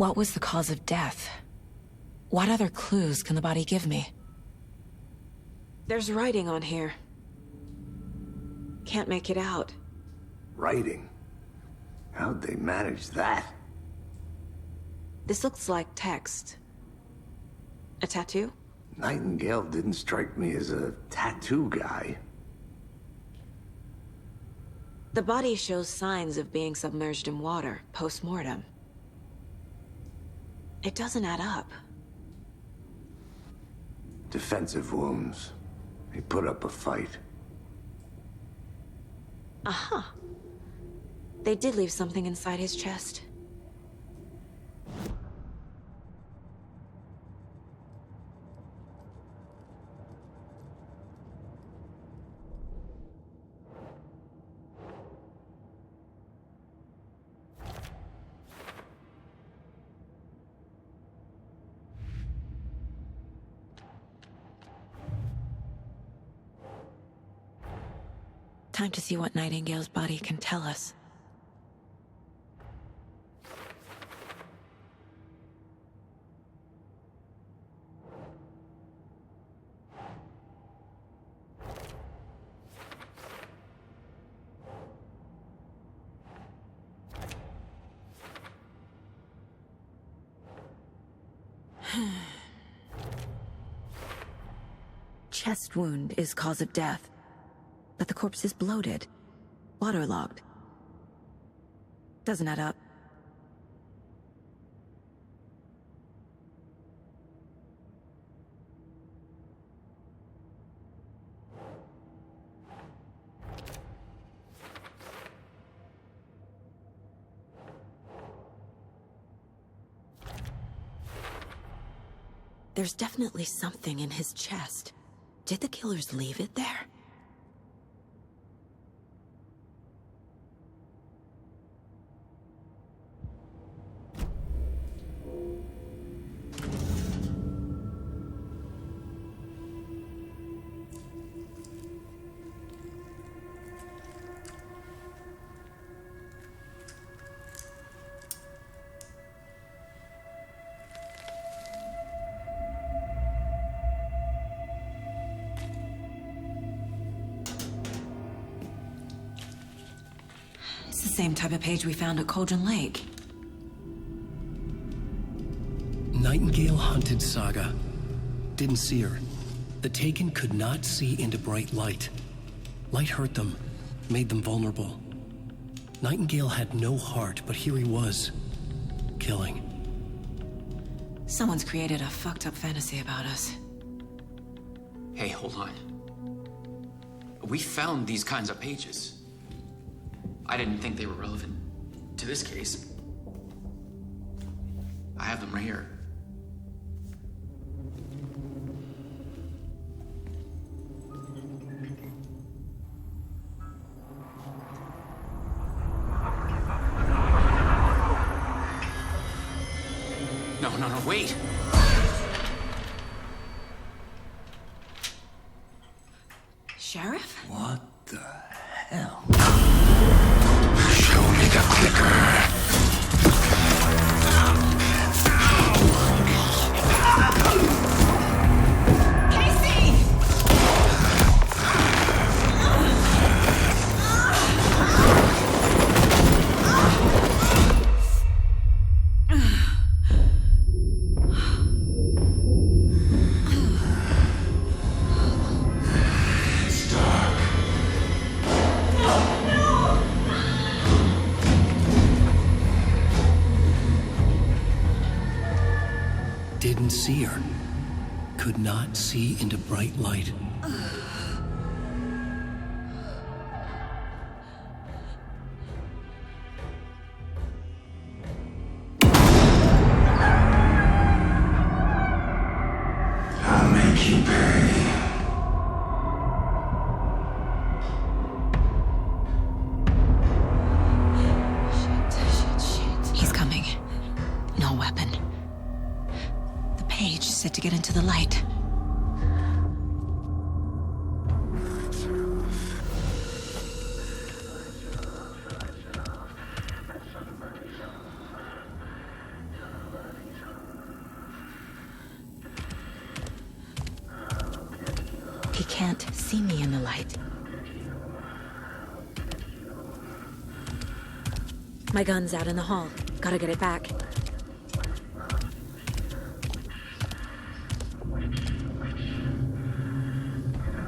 What was the cause of death? What other clues can the body give me? There's writing on here. Can't make it out. Writing? How'd they manage that? This looks like text. A tattoo? Nightingale didn't strike me as a tattoo guy. The body shows signs of being submerged in water, post-mortem. It doesn't add up. Defensive wounds. He put up a fight. Aha. They did leave something inside his chest. Time to see what Nightingale's body can tell us. Chest wound is cause of death. But the corpse is bloated, waterlogged. Doesn't add up. There's definitely something in his chest. Did the killers leave it there? It's the same type of page we found at Cauldron Lake. Nightingale hunted Saga. Didn't see her. The Taken could not see into bright light. Light hurt them, made them vulnerable. Nightingale had no heart, but here he was, killing. Someone's created a fucked up fantasy about us. Hey, hold on. We found these kinds of pages. I didn't think they were relevant to this case. I have them right here. No, wait! Sheriff? What the hell? Show me the clicker. Didn't see her. Could not see into bright light. I'll make you pay. Shit. He's coming. No weapon. The page said to get into the light. he can't see me in the light. My gun's out in the hall. Gotta get it back.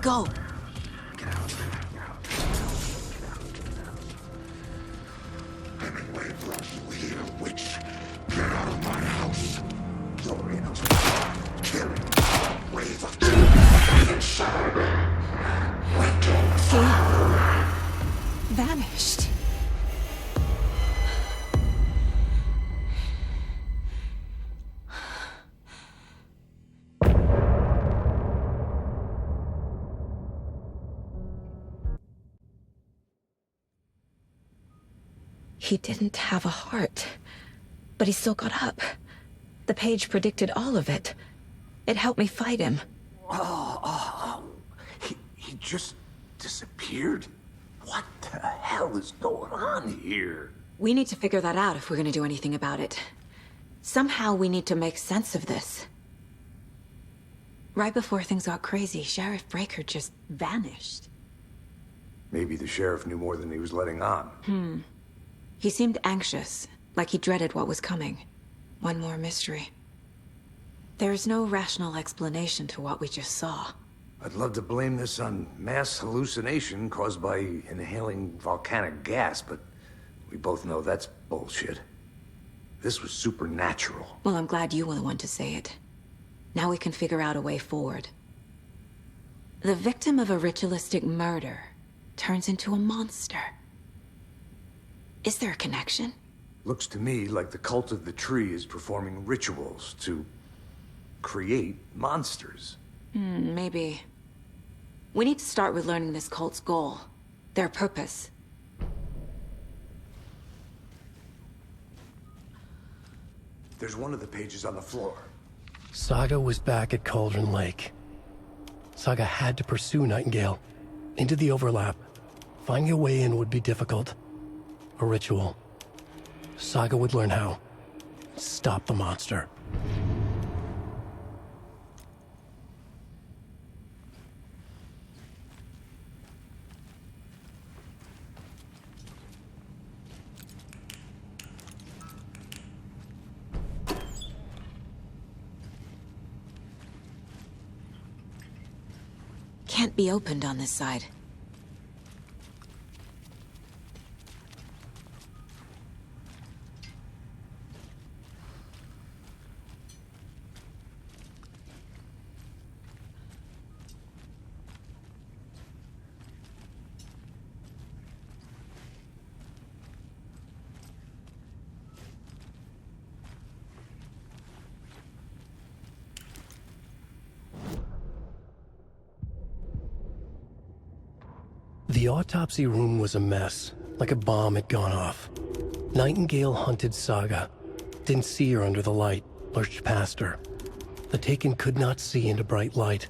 Go! Get out. Hemingway brought you here, witch. Get out of my house. You're in a killing wave of inside. Let go. He vanished. He didn't have a heart, but he still got up. The page predicted all of it. It helped me fight him. He just disappeared? What the hell is going on here? We need to figure that out if we're gonna do anything about it. Somehow we need to make sense of this. Right before things got crazy, Sheriff Breaker just vanished. Maybe the sheriff knew more than he was letting on. He seemed anxious, like he dreaded what was coming. One more mystery. There's no rational explanation to what we just saw. I'd love to blame this on mass hallucination caused by inhaling volcanic gas, but we both know that's bullshit. This was supernatural. Well, I'm glad you were the one to say it. Now we can figure out a way forward. The victim of a ritualistic murder turns into a monster. Is there a connection? Looks to me like the cult of the tree is performing rituals to create monsters. Maybe. We need to start with learning this cult's goal. Their purpose. There's one of the pages on the floor. Saga was back at Cauldron Lake. Saga had to pursue Nightingale into the overlap. Finding a way in would be difficult. A ritual. Saga would learn how. Stop the monster. Can't be opened on this side. The autopsy room was a mess, like a bomb had gone off. Nightingale hunted Saga. Didn't see her under the light, lurched past her. The Taken could not see into bright light.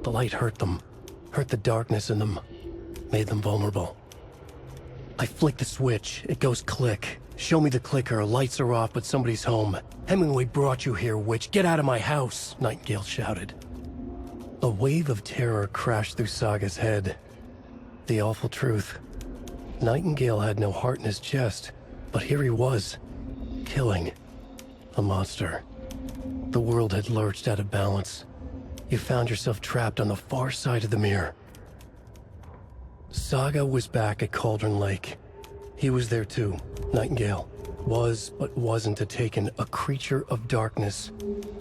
The light hurt them, hurt the darkness in them, made them vulnerable. I flick the switch, it goes click. Show me the clicker, lights are off but somebody's home. Hemingway brought you here, witch, get out of my house, Nightingale shouted. A wave of terror crashed through Saga's head. The awful truth. Nightingale had no heart in his chest, but here he was, killing a monster. The world had lurched out of balance. You found yourself trapped on the far side of the mirror. Saga was back at Cauldron Lake. He was there too, Nightingale. Was, but wasn't a Taken, a creature of darkness.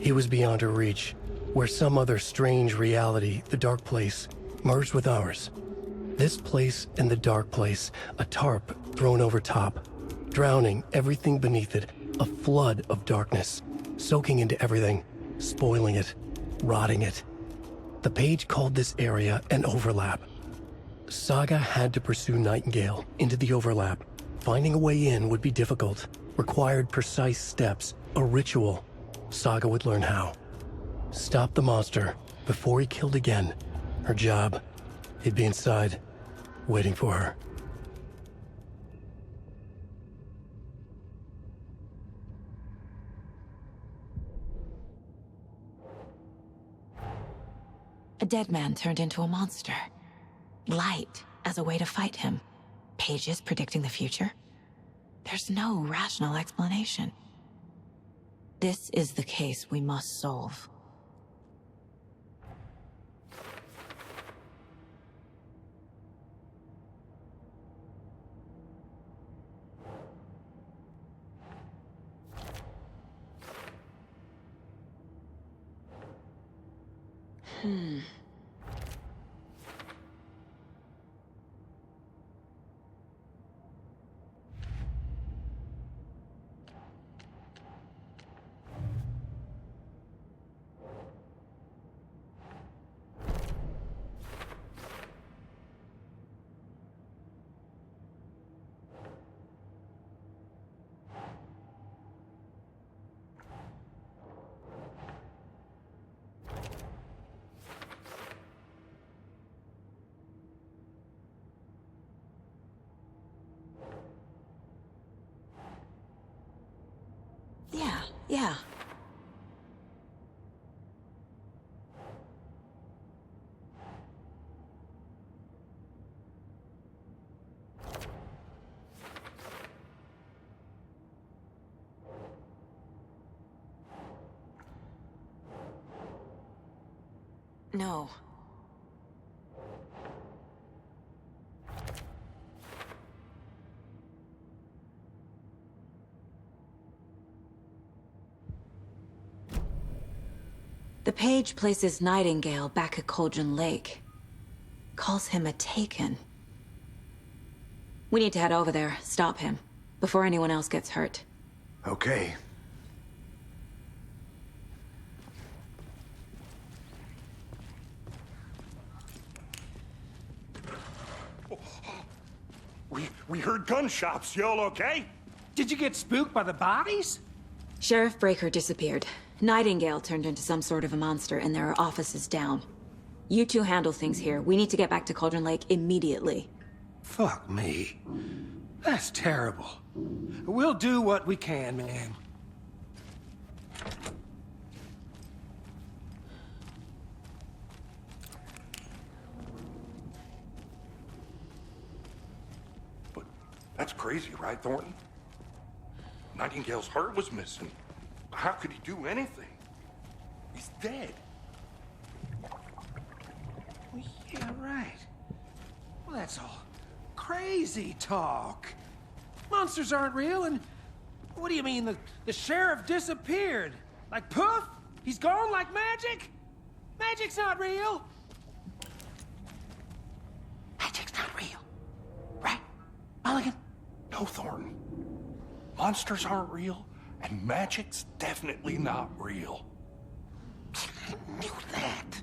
He was beyond her reach, where some other strange reality, the dark place, merged with ours. This place and the dark place, a tarp thrown over top, drowning everything beneath it, a flood of darkness, soaking into everything, spoiling it, rotting it. The page called this area an overlap. Saga had to pursue Nightingale into the overlap. Finding a way in would be difficult, required precise steps, a ritual. Saga would learn how. Stop the monster before he killed again. Her job. He'd be inside, waiting for her. A dead man turned into a monster. Light as a way to fight him. Pages predicting the future. There's no rational explanation. This is the case we must solve. Yeah. No. The page places Nightingale back at Cauldron Lake. Calls him a Taken. We need to head over there, stop him, before anyone else gets hurt. Okay. We heard gunshots. Y'all okay? Did you get spooked by the bodies? Sheriff Breaker disappeared. Nightingale turned into some sort of a monster, and there are offices down. You two handle things here. We need to get back to Cauldron Lake immediately. Fuck me. That's terrible. We'll do what we can, man. But that's crazy, right, Thornton? Nightingale's heart was missing. How could he do anything? He's dead. Well, yeah, right. Well, that's all crazy talk. Monsters aren't real, and what do you mean the sheriff disappeared? Like poof? He's gone like magic? Magic's not real. Magic's not real. Right, Mulligan? No, Thornton. Monsters aren't real, and magic's definitely not real. I knew that.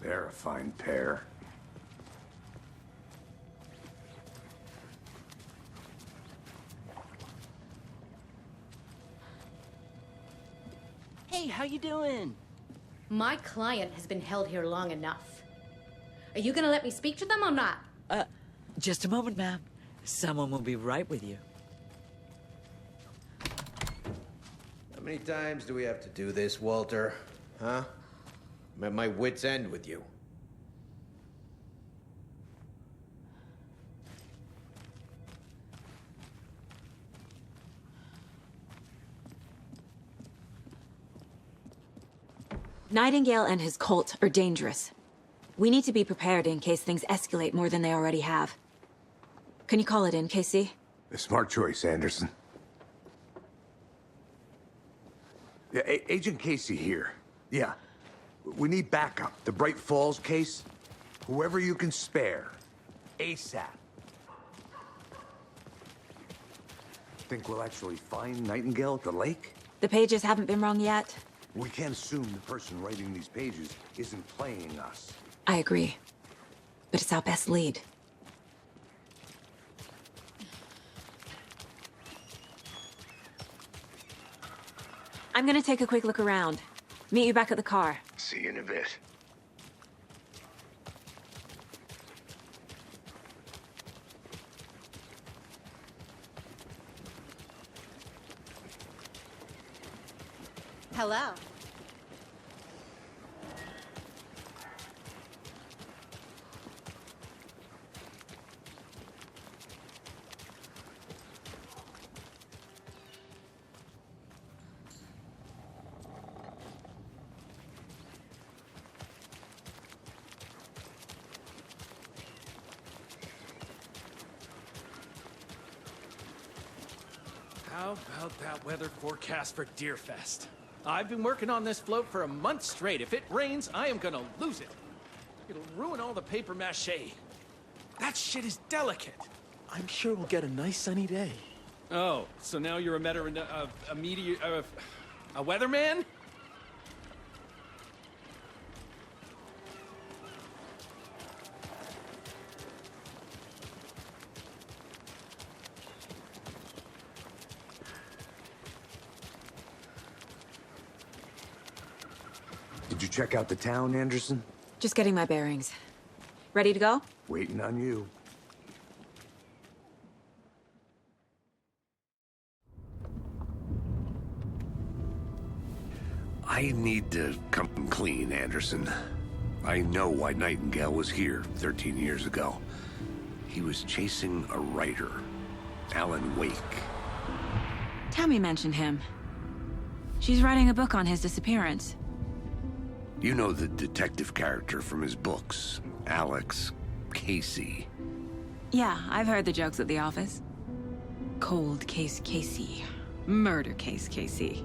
They're a fine pair. Hey, how you doing? My client has been held here long enough. Are you gonna let me speak to them or not? Just a moment, ma'am. Someone will be right with you. How many times do we have to do this, Walter? Huh? I'm at my wit's end with you. Nightingale and his cult are dangerous. We need to be prepared in case things escalate more than they already have. Can you call it in, Casey? A smart choice, Anderson. Yeah, Agent Casey here. Yeah. We need backup. The Bright Falls case. Whoever you can spare. ASAP. Think we'll actually find Nightingale at the lake? The pages haven't been wrong yet. We can't assume the person writing these pages isn't playing us. I agree. But it's our best lead. I'm gonna take a quick look around. Meet you back at the car. See you in a bit. Hello. How about that weather forecast for Deerfest? I've been working on this float for a month straight. If it rains, I am gonna lose it. It'll ruin all the paper mache. That shit is delicate. I'm sure we'll get a nice sunny day. Oh, so now you're a weatherman? Did you check out the town, Anderson? Just getting my bearings. Ready to go? Waiting on you. I need to come clean, Anderson. I know why Nightingale was here 13 years ago. He was chasing a writer, Alan Wake. Tammy mentioned him. She's writing a book on his disappearance. You know the detective character from his books, Alex Casey. Yeah, I've heard the jokes at the office. Cold case Casey. Murder case Casey.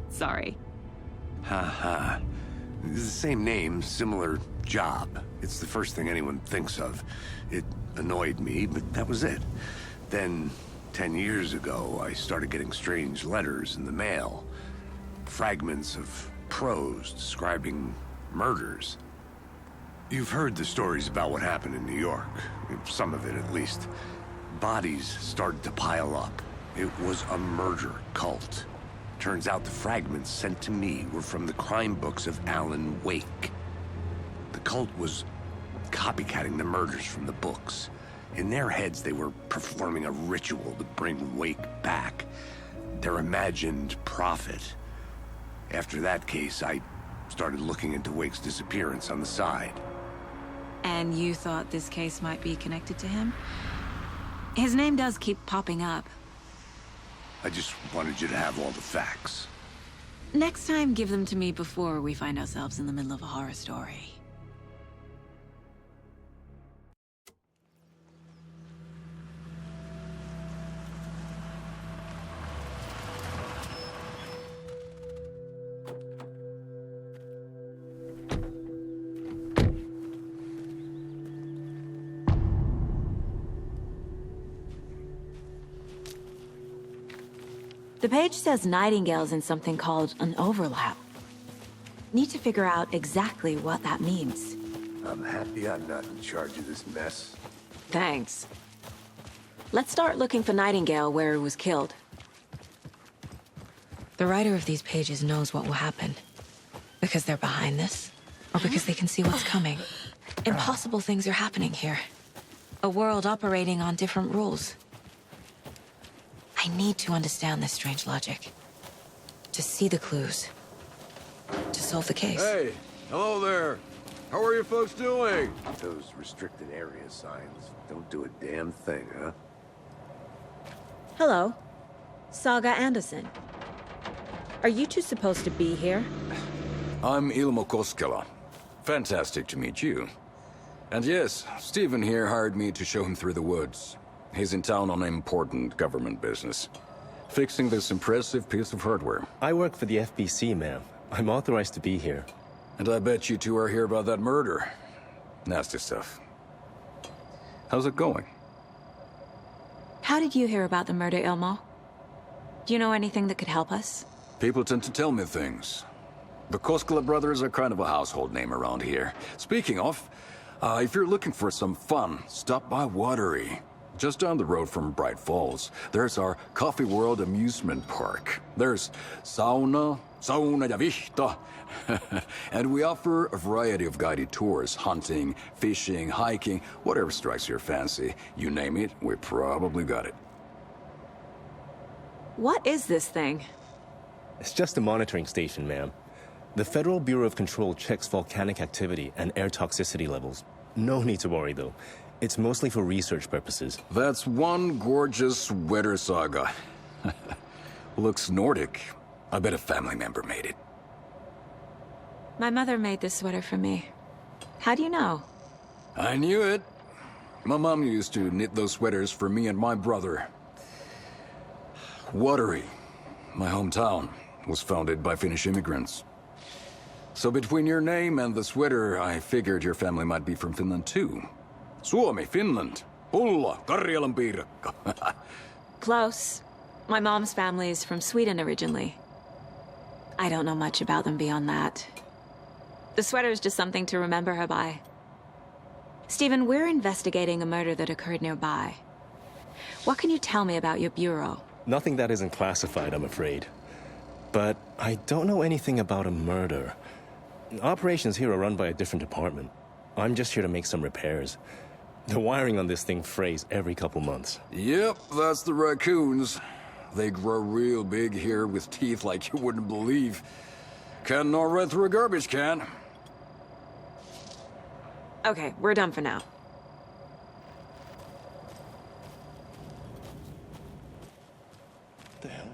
Sorry. Ha. It's the same name, similar job. It's the first thing anyone thinks of. It annoyed me, but that was it. Then, 10 years ago, I started getting strange letters in the mail. Fragments of prose describing murders. You've heard the stories about what happened in New York. Some of it, at least. Bodies started to pile up. It was a murder cult. Turns out the fragments sent to me were from the crime books of Alan Wake. The cult was copycatting the murders from the books. In their heads, they were performing a ritual to bring Wake back. Their imagined prophet. After that case, I started looking into Wake's disappearance on the side. And you thought this case might be connected to him? His name does keep popping up. I just wanted you to have all the facts. Next time, give them to me before we find ourselves in the middle of a horror story. The page says Nightingale's in something called an overlap. Need to figure out exactly what that means. I'm happy I'm not in charge of this mess. Thanks. Let's start looking for Nightingale where he was killed. The writer of these pages knows what will happen. Because they're behind this, or because they can see what's coming. Impossible things are happening here. A world operating on different rules. I need to understand this strange logic. To see the clues. To solve the case. Hey, hello there. How are you folks doing? Those restricted area signs don't do a damn thing, huh? Hello. Saga Anderson. Are you two supposed to be here? I'm Ilmo Koskela. Fantastic to meet you. And yes, Stephen here hired me to show him through the woods. He's in town on important government business. Fixing this impressive piece of hardware. I work for the FBC, ma'am. I'm authorized to be here. And I bet you two are here about that murder. Nasty stuff. How's it going? How did you hear about the murder, Ilmo? Do you know anything that could help us? People tend to tell me things. The Koskela brothers are kind of a household name around here. Speaking of, if you're looking for some fun, stop by Watery. Just down the road from Bright Falls, there's our Coffee World amusement park. There's sauna, sauna ja vihta. And we offer a variety of guided tours, hunting, fishing, hiking, whatever strikes your fancy. You name it, we probably got it. What is this thing? It's just a monitoring station, ma'am. The Federal Bureau of Control checks volcanic activity and air toxicity levels. No need to worry, though. It's mostly for research purposes. That's one gorgeous weather saga. Looks Nordic. I bet a family member made it. My mother made this sweater for me. How do you know? I knew it. My mom used to knit those sweaters for me and my brother. Watery, my hometown, was founded by Finnish immigrants. So between your name and the sweater, I figured your family might be from Finland too. Suomi, Finland. Pulla, Karjalan piirakka. Close. My mom's family is from Sweden originally. I don't know much about them beyond that. The sweater is just something to remember her by. Stephen, we're investigating a murder that occurred nearby. What can you tell me about your bureau? Nothing that isn't classified, I'm afraid. But I don't know anything about a murder. Operations here are run by a different department. I'm just here to make some repairs. The wiring on this thing frays every couple months. Yep, that's the raccoons. They grow real big here with teeth like you wouldn't believe. Can't gnaw right through a garbage can. Okay, we're done for now. The hell?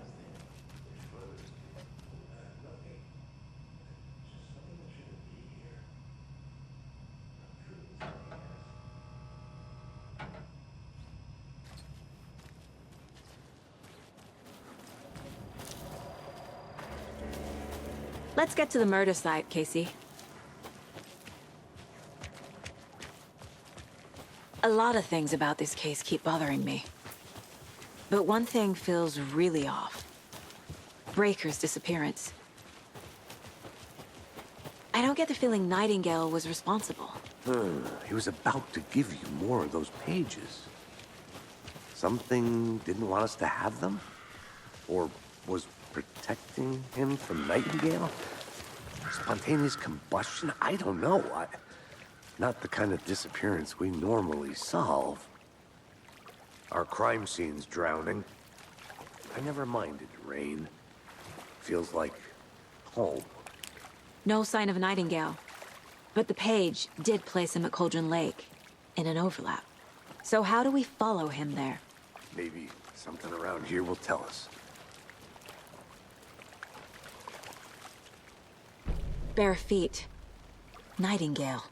Let's get to the murder site, Casey. A lot of things about this case keep bothering me. But one thing feels really off. Breaker's disappearance. I don't get the feeling Nightingale was responsible. He was about to give you more of those pages. Something didn't want us to have them? Or was protecting him from Nightingale? Spontaneous combustion? I don't know. Not the kind of disappearance we normally solve. Our crime scene's drowning. I never minded rain. Feels like home. No sign of Nightingale. But the page did place him at Cauldron Lake, in an overlap. So how do we follow him there? Maybe something around here will tell us. Bare feet. Nightingale.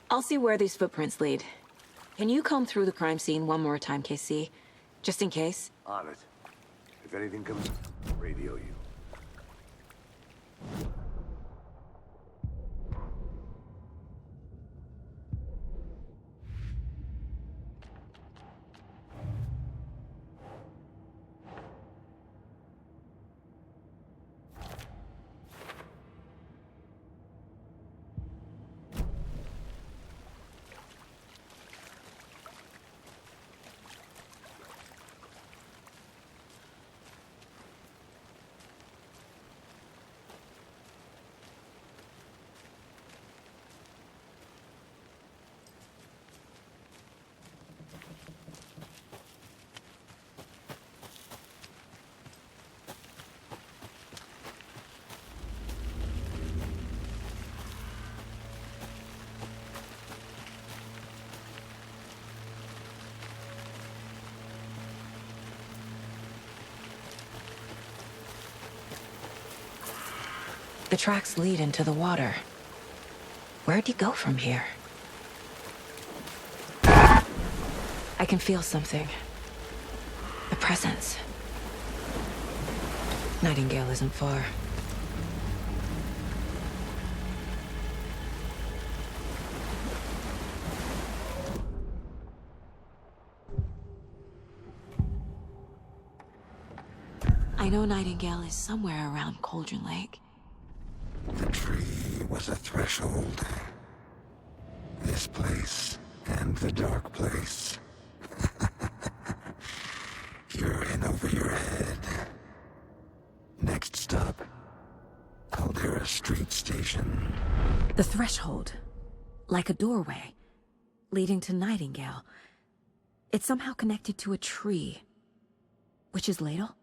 I'll see where these footprints lead. Can you comb through the crime scene one more time, KC? Just in case? On it. If anything comes, radio you. The tracks lead into the water. Where'd he go from here? I can feel something. A presence. Nightingale isn't far. I know Nightingale is somewhere around Cauldron Lake. The tree was a threshold. This place and the dark place. You're in over your head. Next stop, street station. The threshold. Like a doorway. Leading to Nightingale. It's somehow connected to a tree. Witch's ladle?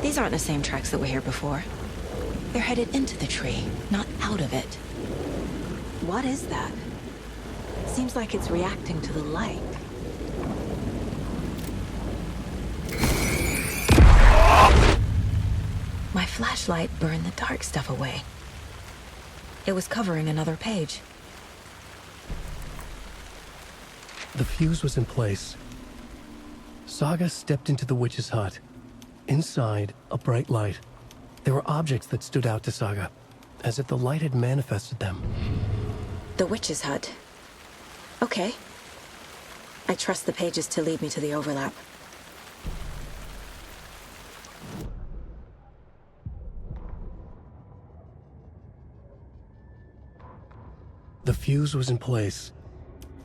These aren't the same tracks that were here before. They're headed into the tree, not out of it. What is that? Seems like it's reacting to the light. My flashlight burned the dark stuff away. It was covering another page. The fuse was in place. Saga stepped into the witch's hut. Inside, a bright light. There were objects that stood out to Saga, as if the light had manifested them. The witch's hut. Okay. I trust the pages to lead me to the overlap. The fuse was in place.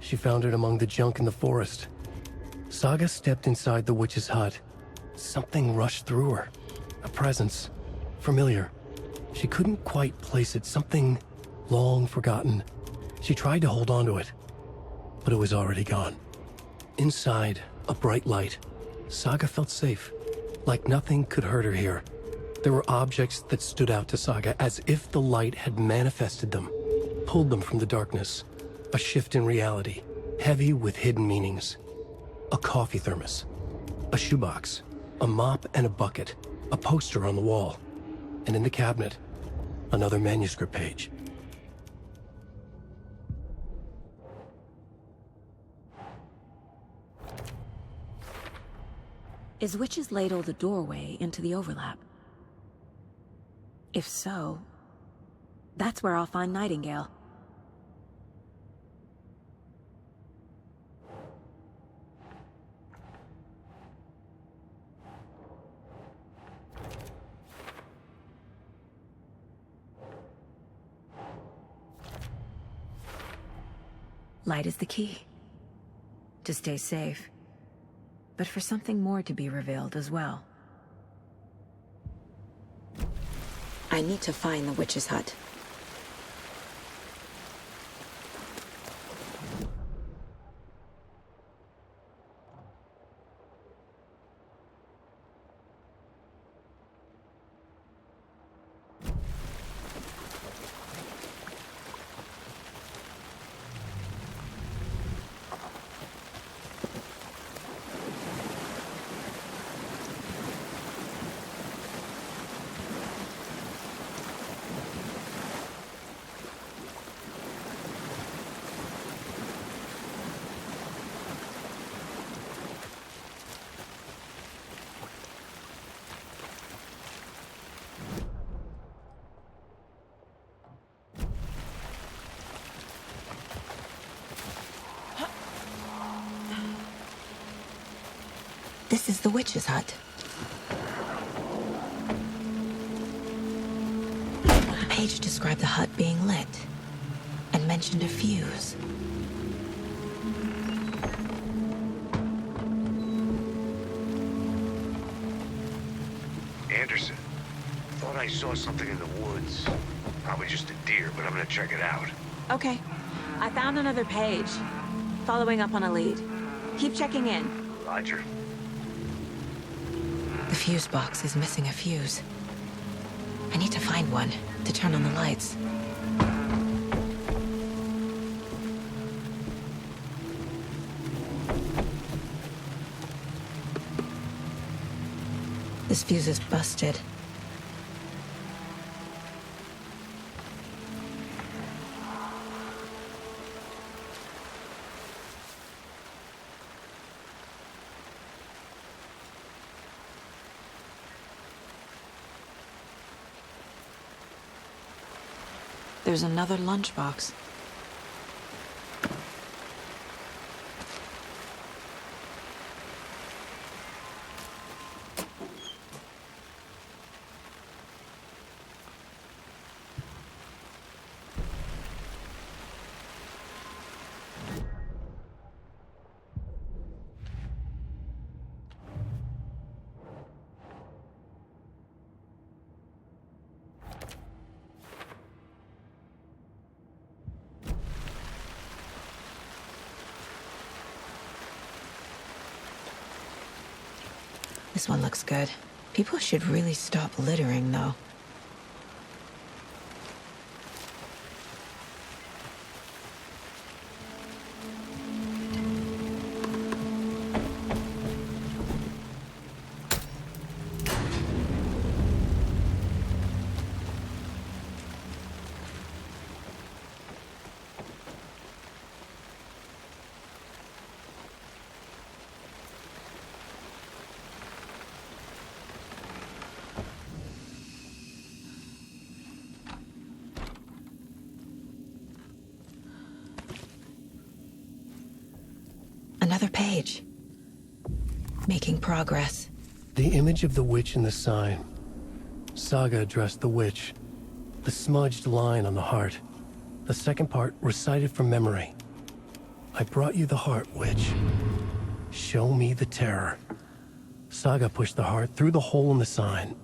She found it among the junk in the forest. Saga stepped inside the witch's hut. Something rushed through her. A presence. Familiar. She couldn't quite place it. Something long forgotten. She tried to hold on to it, but it was already gone. Inside, a bright light. Saga felt safe. Like nothing could hurt her here. There were objects that stood out to Saga as if the light had manifested them, pulled them from the darkness. A shift in reality, heavy with hidden meanings. A coffee thermos. A shoebox. A mop and a bucket, a poster on the wall, and in the cabinet, another manuscript page. Is Witch's Ladle the doorway into the overlap? If so, that's where I'll find Nightingale. Light is the key. To stay safe. But for something more to be revealed as well. I need to find the witch's hut. This is the witch's hut. The page described the hut being lit and mentioned a fuse. Anderson, thought I saw something in the woods. Probably just a deer, but I'm gonna check it out. Okay. I found another page. Following up on a lead. Keep checking in. Roger. The fuse box is missing a fuse. I need to find one to turn on the lights. This fuse is busted. There's another lunchbox. This one looks good. People should really stop littering, though. Another page. Making progress. The image of the witch in the sign. Saga addressed the witch. The smudged line on the heart. The second part recited from memory. I brought you the heart, witch. Show me the terror. Saga pushed the heart through the hole in the sign.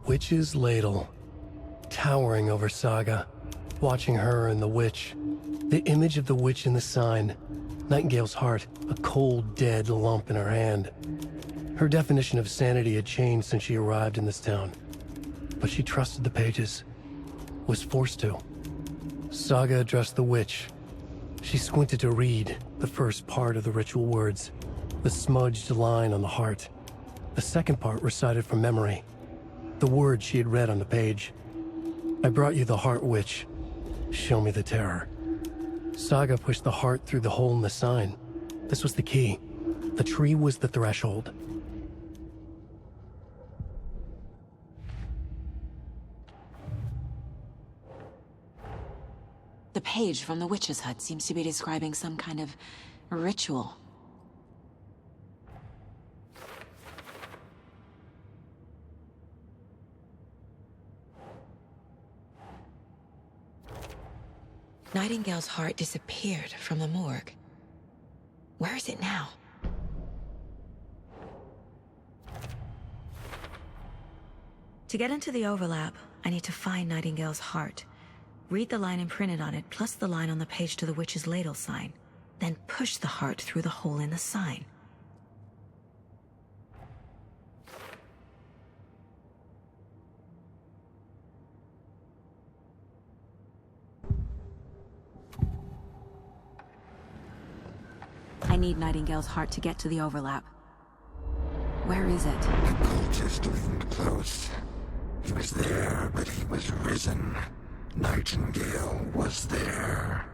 Witch's ladle, towering over Saga, watching her and the witch. The image of the witch in the sign. Nightingale's heart, a cold, dead lump in her hand. Her definition of sanity had changed since she arrived in this town. But she trusted the pages. Was forced to. Saga addressed the witch. She squinted to read the first part of the ritual words. The smudged line on the heart. The second part recited from memory. The words she had read on the page. I brought you the heart, witch. Show me the terror. Saga pushed the heart through the hole in the sign. This was the key. The tree was the threshold. The page from the witch's hut seems to be describing some kind of ritual. Nightingale's heart disappeared from the morgue. Where is it now? To get into the overlap, I need to find Nightingale's heart. Read the line imprinted on it, plus the line on the page to the witch's ladle sign. Then push the heart through the hole in the sign. I need Nightingale's heart to get to the overlap. Where is it? The cultist leaned close. He was there, but he was risen. Nightingale was there.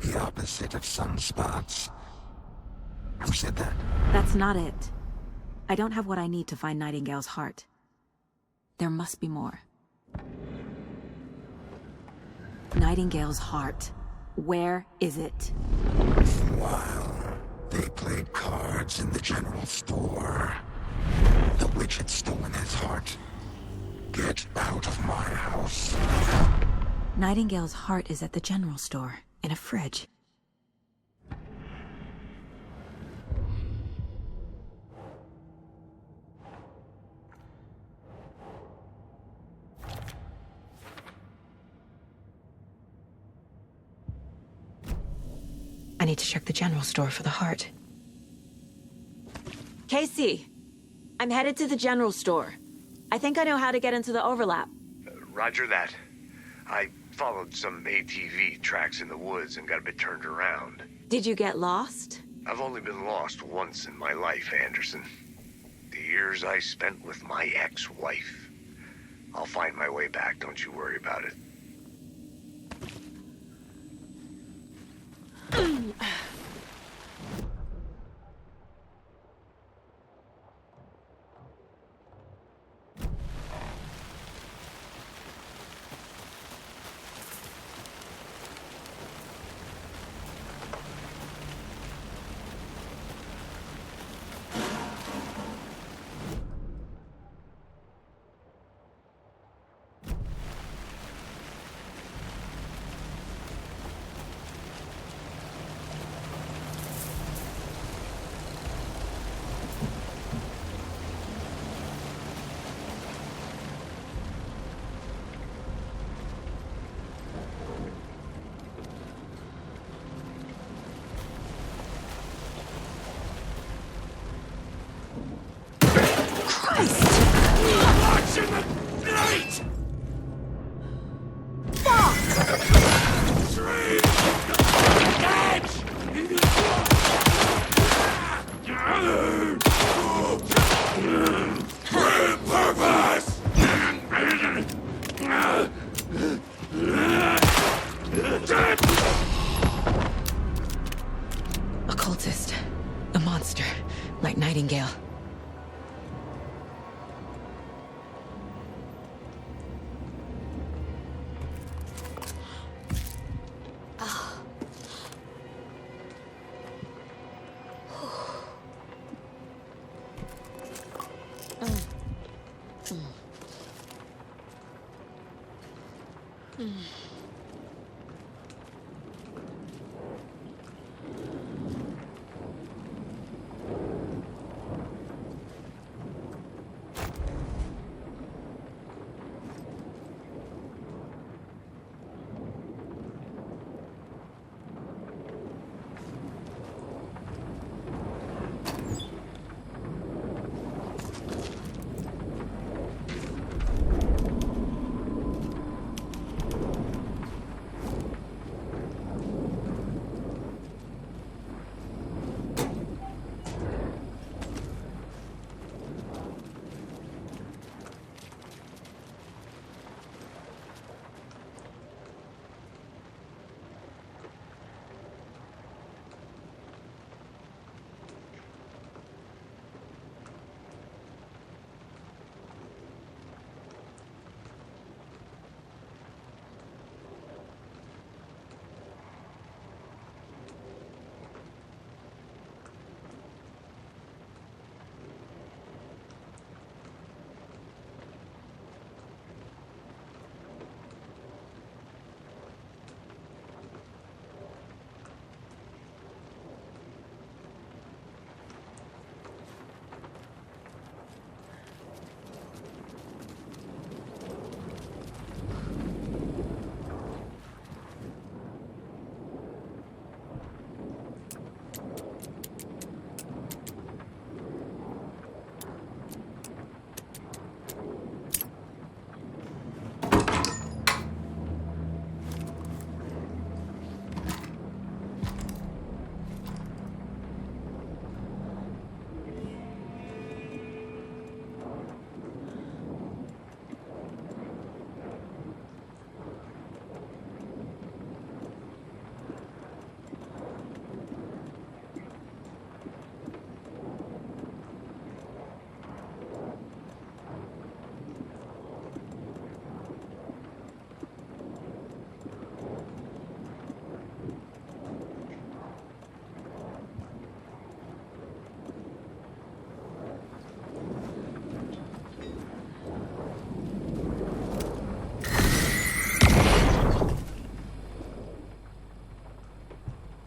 The opposite of sunspots. Who said that? That's not it. I don't have what I need to find Nightingale's heart. There must be more. Nightingale's heart. Where is it? Meanwhile, they played cards in the general store. The witch had stolen his heart. Get out of my house. Nightingale's heart is at the general store, in a fridge. I need to check the general store for the heart. Casey, I'm headed to the general store. I think I know how to get into the overlap. Roger that. I followed some ATV tracks in the woods and got a bit turned around. Did you get lost? I've only been lost once in my life, Anderson. The years I spent with my ex-wife. I'll find my way back, don't you worry about it. Occultist. A monster. Like Nightingale.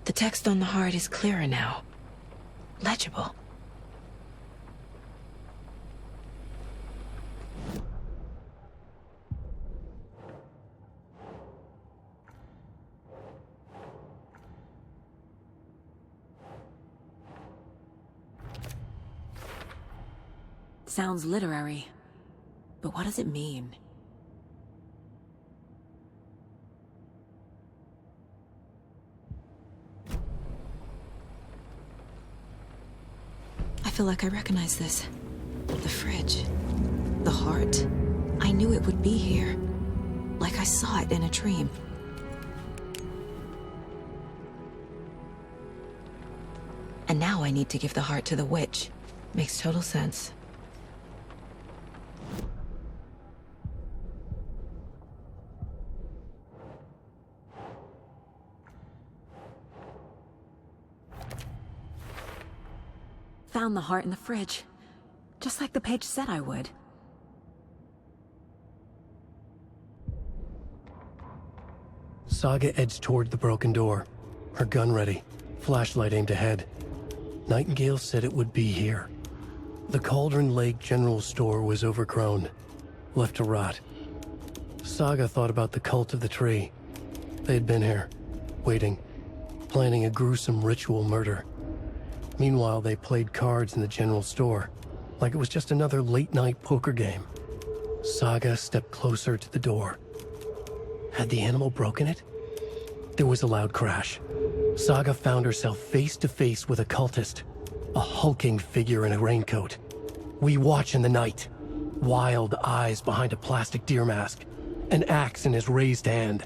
The text on the heart is clearer now. Legible. Sounds literary, but what does it mean? I feel like I recognize this. The fridge. The heart. I knew it would be here. Like I saw it in a dream. And now I need to give the heart to the witch. Makes total sense. Found the heart in the fridge. Just like the page said I would. Saga edged toward the broken door, her gun ready, flashlight aimed ahead. Nightingale said it would be here. The Cauldron Lake General Store was overgrown, left to rot. Saga thought about the cult of the tree. They had been here, waiting, planning a gruesome ritual murder. Meanwhile, they played cards in the general store, like it was just another late-night poker game. Saga stepped closer to the door. Had the animal broken it? There was a loud crash. Saga found herself face to face with a cultist, a hulking figure in a raincoat. We watch in the night, wild eyes behind a plastic deer mask, an axe in his raised hand.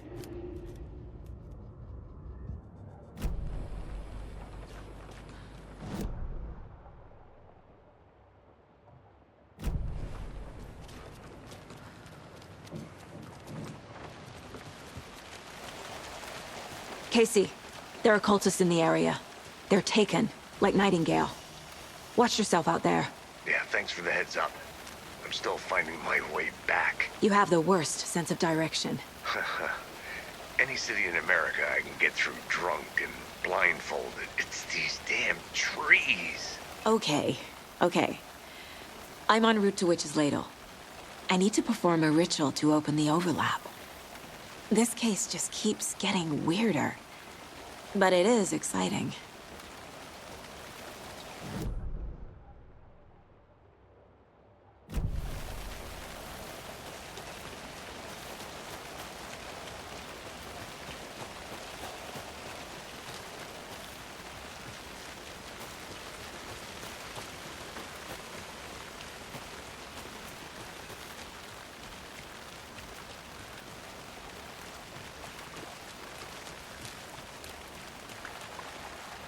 Casey, there are cultists in the area. They're taken, like Nightingale. Watch yourself out there. Yeah, thanks for the heads up. I'm still finding my way back. You have the worst sense of direction. Any city in America I can get through drunk and blindfolded. It's these damn trees. Okay. I'm en route to Witch's Ladle. I need to perform a ritual to open the overlap. This case just keeps getting weirder. But it is exciting.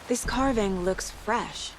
This carving looks fresh.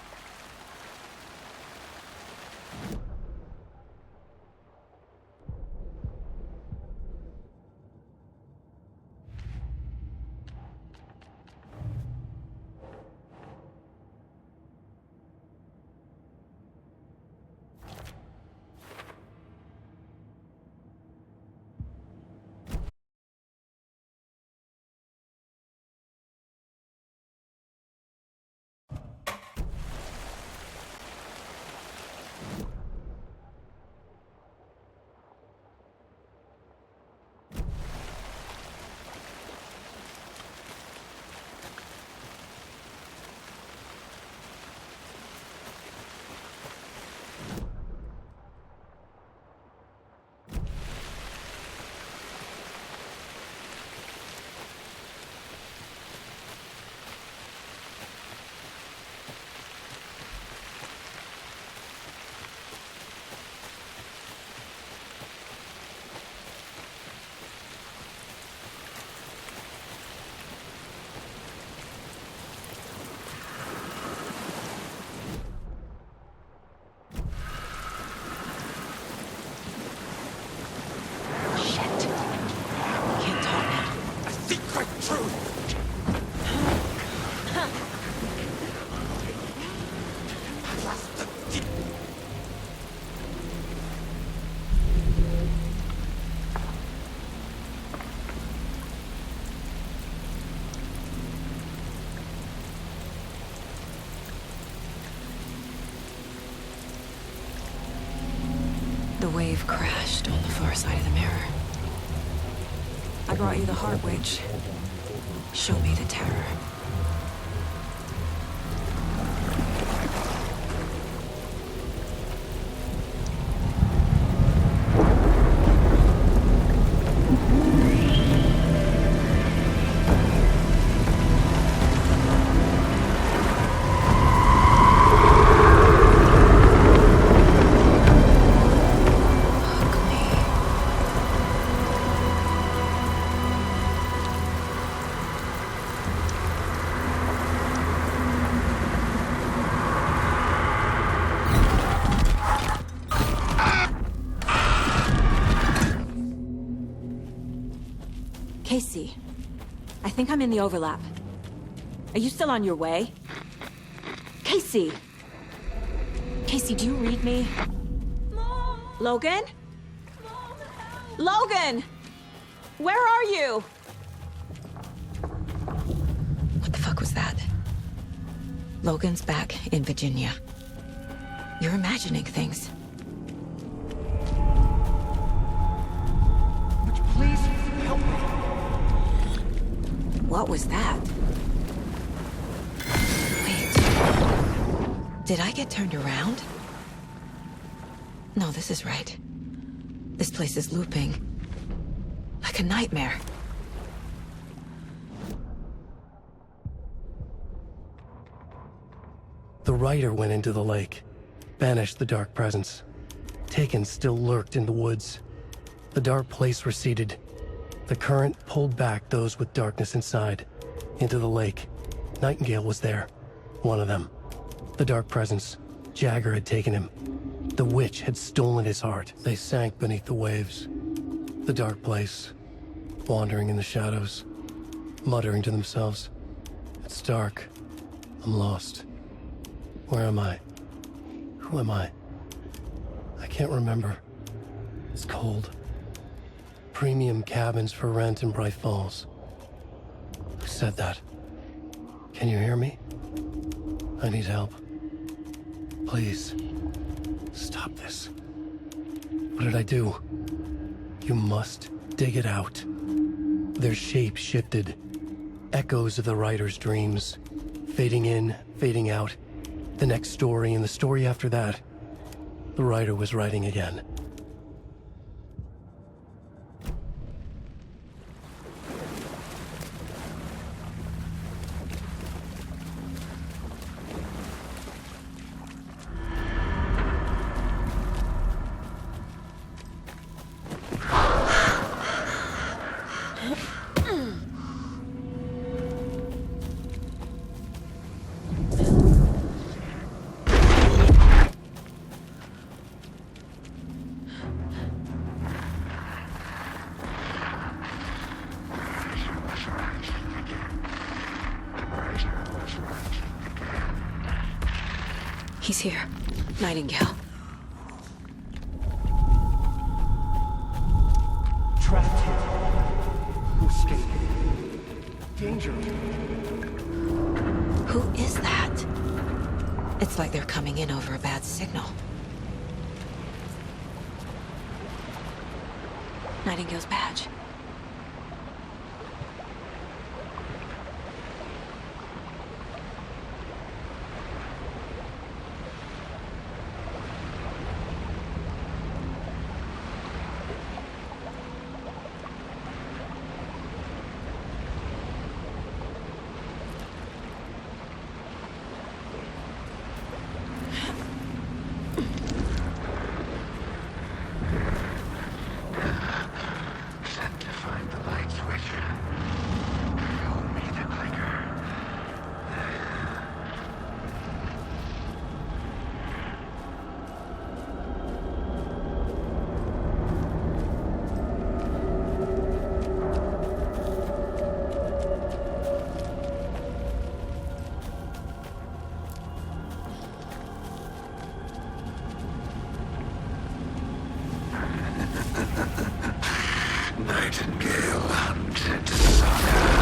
The wave crashed on the far side of the mirror. I brought you the heart, Witch. Show me the terror. Casey, I think I'm in the overlap. Are you still on your way? Casey! Casey, do you read me? Mom! Logan? Mom, help! Logan! Where are you? What the fuck was that? Logan's back in Virginia. You're imagining things. Please help me. What was that? Wait. Did I get turned around? No, this is right. This place is looping. Like a nightmare. The rider went into the lake, banished the dark presence. Taken still lurked in the woods. The dark place receded. The current pulled back those with darkness inside, into the lake. Nightingale was there, one of them. The dark presence, Jagger had taken him. The witch had stolen his heart. They sank beneath the waves. The dark place, wandering in the shadows, muttering to themselves. It's dark. I'm lost. Where am I? Who am I? I can't remember. It's cold. Premium cabins for rent in Bright Falls. Who said that? Can you hear me? I need help. Please. Stop this. What did I do? You must dig it out. Their shape shifted. Echoes of the writer's dreams. Fading in, fading out. The next story and the story after that. The writer was writing again. He's here. Nightingale. Trapped here. Who escaped? Danger. Who is that? It's like they're coming in over a bad signal. Nightingale's badge. Nightingale hunted Saga.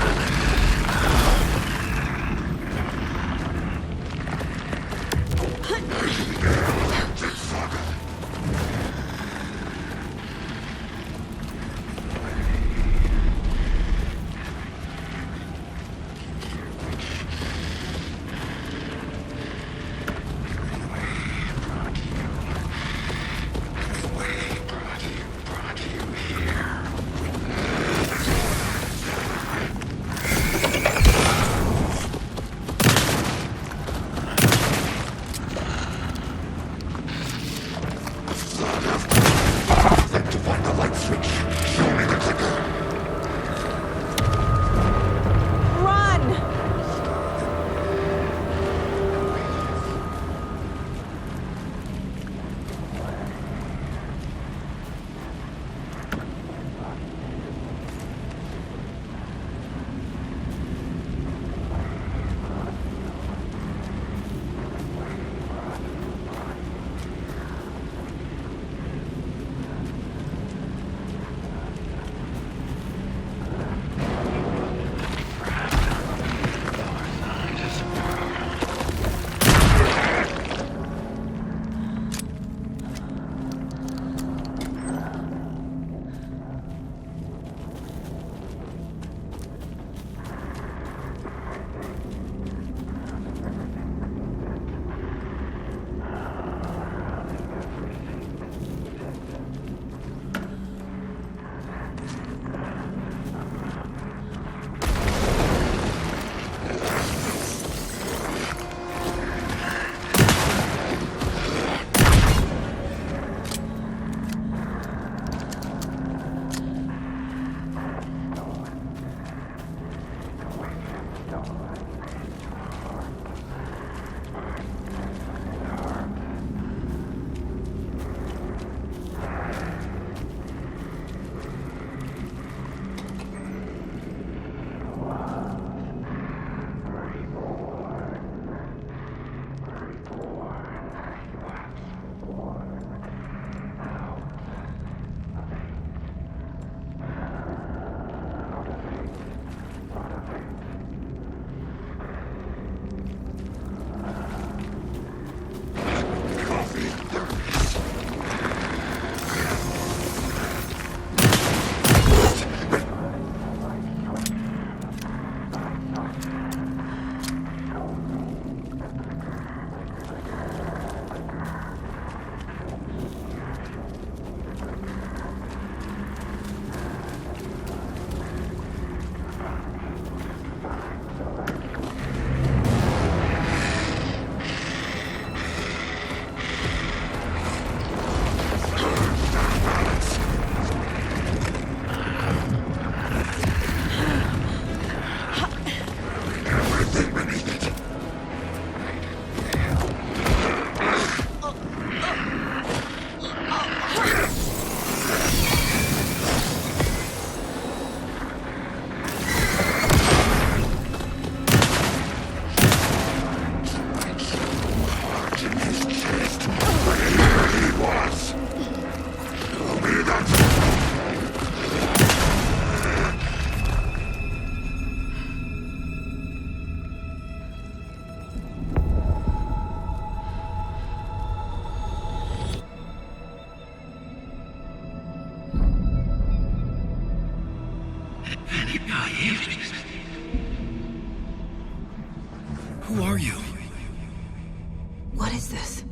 What is this?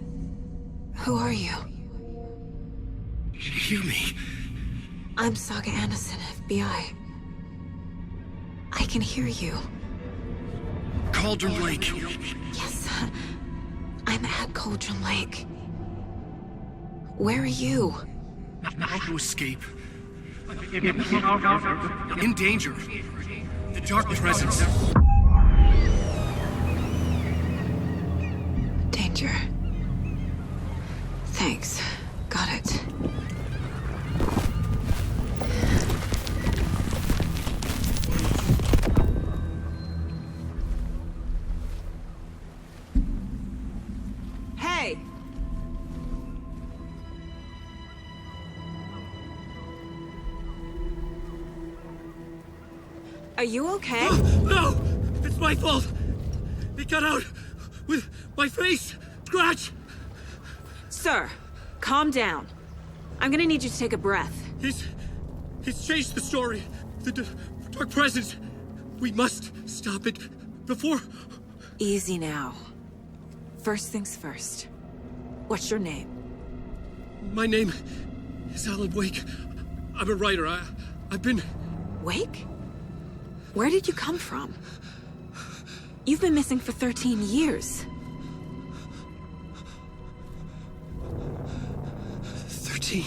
Who are you? Hear me. I'm Saga Anderson, FBI. I can hear you. Cauldron Lake. Yes, I'm at Cauldron Lake. Where are you? How to escape. In danger. The dark presence. Danger. Thanks. Got it. Hey! Are you okay? No! It's my fault! It got out with my face! Scratch! Sir, calm down. I'm gonna need you to take a breath. He's changed the story. The dark presence. We must stop it before... Easy now. First things first. What's your name? My name is Alan Wake. I'm a writer. I've been... Wake? Where did you come from? You've been missing for 13 years. 13?